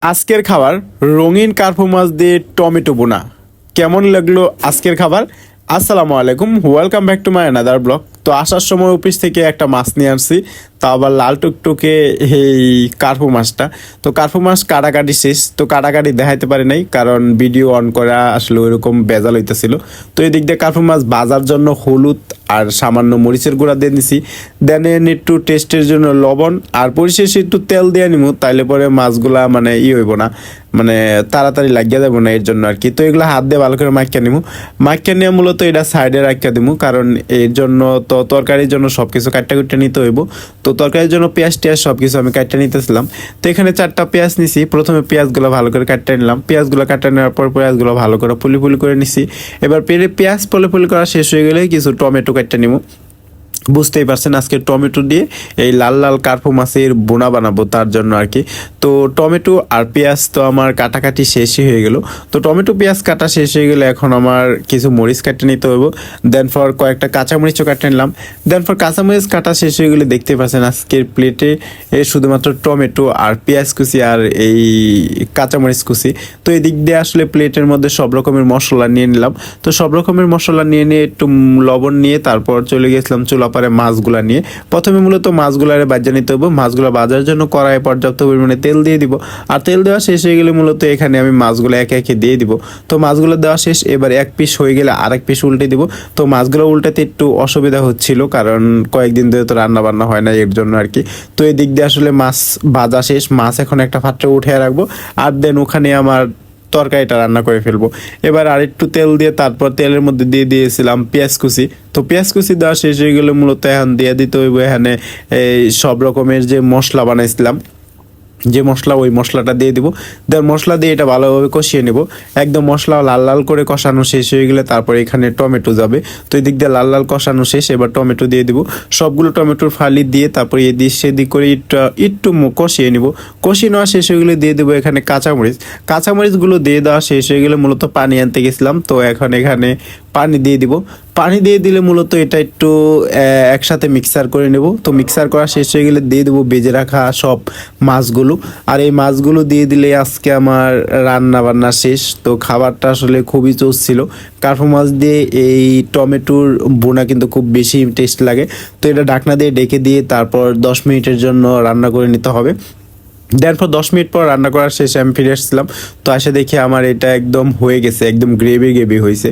আজকের খাবার রঙিন কার্পু মাছ দিয়ে টমেটো বোনা। কেমন লাগলো আজকের খাবার? আসসালামু আলাইকুম, welcome back to my another blog. তো আসার সময় অফিস থেকে একটা মাছ নিয়ে আসছি, তা আবার লাল টুকটুকে এই কার্পু মাছটা। তো কার্পু মাছ কাটাকাটি শেষ, তো কাটাকাটি দেখাইতে পারি নাই কারণ ভিডিও অন করা আসলে ওইরকম বেজাল হইতেছিল। তো এই দিক দিয়ে কার্পু মাছ ভাজার জন্য হলুদ আর সামান্য মরিচের গুঁড়া দিয়ে দিছি, দেন একটু টেস্টের জন্য লবণ, আর পরিশেষে একটু তেল দিয়ে নিবো, তাইলে পরে মাছগুলা মানে হইব না, মানে তাড়াতাড়ি লাগিয়ে দেবো না, এর জন্য আর কি। তো এগুলো হাত দিয়ে ভালো করে মাখিয়ে নিবো। মাখিয়ে নিয়ে মূলত এটা সাইডে রাখিয়ে দিব, কারণ এর জন্য তো তরকারির জন্য সব কিছু কাটটা কুটে নিতে হইব। তো তরকারির জন্য পেঁয়াজ টিয়াজ সব কিছু আমি কাটতে নিতেছিলাম। তো এখানে 4টা পেঁয়াজ নিছি। প্রথমে পেঁয়াজগুলো ভালো করে কাটতে নিলাম। পেঁয়াজগুলো কাটতে নেওয়ার পর পেঁয়াজগুলো ভালো করে পুলি পুলি করে নিছি। এবার পেঁয়াজ পুলি পুলি করা শেষ হয়ে গেলে কিছু টমেটো কাটতে নিব। বুঝতেই পারছেন আজকে টমেটো দিয়ে এই লাল লাল কার্পু মাছের বোনা বানাবো, তার জন্য আর কি। তো টমেটো আর পেঁয়াজ তো আমার কাটাকাটি শেষই হয়ে গেল। তো টমেটো পেঁয়াজ কাটা শেষ হয়ে গেলে এখন আমার কিছু মরিচ কাটে নিতে হইব। দেন ফর কয়েকটা কাঁচামরিচও কাটে নিলাম। দেন ফর কাঁচামরিচ কাটা শেষ হয়ে গেলে দেখতে পাচ্ছেন আজকের প্লেটে শুধুমাত্র টমেটো আর পেঁয়াজ কুচি আর এই কাঁচামরিচ কুচি। তো এই দিক দিয়ে আসলে প্লেটের মধ্যে সব রকমের মশলা নিয়ে নিলাম। তো সব রকমের মশলা নিয়ে একটু লবণ নিয়ে তারপর চলে গেছিলাম চুলা পারে মাছগুলা নিয়ে। প্রথমে মূলত মাছগুলারে ভাজা নিতে হবে। মাছগুলা ভাজার জন্য কড়াইয়ে পর্যাপ্ত পরিমাণে তেল দিয়ে দিব। আর তেল দেওয়া শেষ হয়ে গেলে মূলত এখানে আমি মাছগুলো একে একে দিয়ে দিব। তো মাছগুলো দেওয়া শেষ, এবার এক পিস হয়ে গেলে আরেক পিস উল্টে দিব। তো মাছগুলো উল্টাতে একটু অসুবিধা হচ্ছিল, কারণ কয়েকদিন ধরে তো রান্না বান্না হয় না, এর জন্য আর কি। তো এই দিক দিয়ে আসলে মাছ ভাজা শেষ, মাছ এখন একটা পাত্রে উঠে রাখবো। আর দেন ওখানে আমার তরকারিটা রান্না করে ফেলবো। এবার আরেকটু তেল দিয়ে তারপর তেলের মধ্যে দিয়ে দিয়েছিলাম পেঁয়াজ কুচি। তো পেঁয়াজ কুচি দেওয়া শেষ হয়ে গেলে মূলত এখন দিয়ে দিতে হইব এখানে এই সব রকমের যে মশলা বানাইছিলাম, যে মশলা, ওই মশলাটা দিয়ে দিব। দেন মশলা দিয়ে এটা ভালোভাবে কষিয়ে নেব। একদম মশলা লাল লাল করে কষানো শেষ হয়ে গেলে তারপরে এখানে টমেটো যাবে। তো এই দিক দিয়ে লাল লাল কষানো শেষ, এবার টমেটো দিয়ে দিব। সবগুলো টমেটোর ফালি দিয়ে তারপরে এদিক সেদিক করে একটু কষিয়ে নিব। কষিয়ে নেওয়া শেষ হয়ে গেলে দিয়ে দেবো এখানে কাঁচামরিচ। কাঁচামরিচগুলো দিয়ে দেওয়া শেষ হয়ে গেলে মূলত পানি আনতে গেছিলাম, তো এখন এখানে পানি দিয়ে দিব। পানি দিয়ে দিলে মূলত এটা একটু একসাথে মিক্সার করে নেব। তো মিক্সার করা শেষ হয়ে গেলে দিয়ে দেবো বেজে রাখা সব মাছগুলো। আর এই মাছগুলো দিয়ে দিলে আজকে আমার রান্না বান্না শেষ। তো খাবারটা আসলে খুবই জোস ছিল। কার্পু মাছ দিয়ে এই টমেটোর বোনা কিন্তু খুব বেশি টেস্ট লাগে। তো এটা ঢাকনা দিয়ে ডেকে দিয়ে তারপর 10 মিনিটের জন্য রান্না করে নিতে হবে। দেন পর 10 মিনিট পর রান্না করার শেষে আমি ফিরে আসছিলাম। তো এসে দেখি আমার এটা একদম হয়ে গেছে, একদম গ্রেভি গ্রেভি হয়েছে,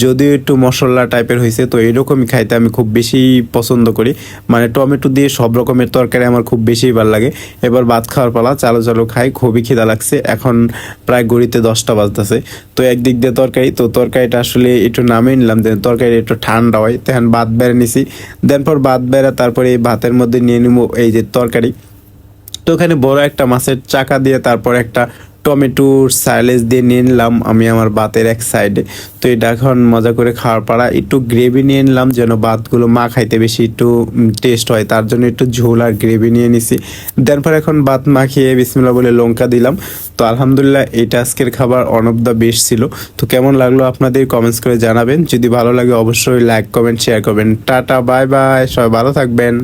যদিও একটু মশলা টাইপের হয়েছে। তো এরকমই খাইতে আমি খুব বেশি পছন্দ করি, মানে টমেটো দিয়ে সব রকমের তরকারি আমার খুব বেশি ভালো লাগে। এবার ভাত খাওয়ার পালা, চালো চালো খাই, খুবই খিদা লাগছে। এখন প্রায় ঘড়িতে 10টা বাজতেছে। তো একদিক দিয়ে তরকারি, তো তরকারিটা আসলে একটু নামিয়ে নিলাম, দেন তরকারি একটু ঠান্ডা হয়, তখন ভাত বেড়ে নিছি। দেন পর ভাত বেড়ে তারপরে এই ভাতের মধ্যে নিয়ে নিব এই যে তরকারি। তো ওখানে বড় একটা মাছের চাকা দিয়ে তারপর একটা টমেটোর সাইলেজ দিয়ে নিয়ে নিলাম আমি আমার ভাতের এক সাইডে। তো এটা এখন মজা করে খাওয়ার পাড়া। একটু গ্রেভি নিয়ে নিলাম যেন ভাতগুলো মা খাইতে বেশি একটু টেস্ট হয়, তার জন্য একটু ঝোল আর গ্রেভি নিয়ে নিছি। দেন পর এখন ভাত মাখিয়ে বিসমিল্লাহ বলে লঙ্কা দিলাম। তো আলহামদুলিল্লাহ এটা আজকের খাবার অন অফ দ্য বেস্ট ছিল। তো কেমন লাগলো আপনাদের কমেন্টস করে জানাবেন। যদি ভালো লাগে অবশ্যই লাইক কমেন্ট শেয়ার করবেন। টাটা বাই বাই, সবাই ভালো থাকবেন।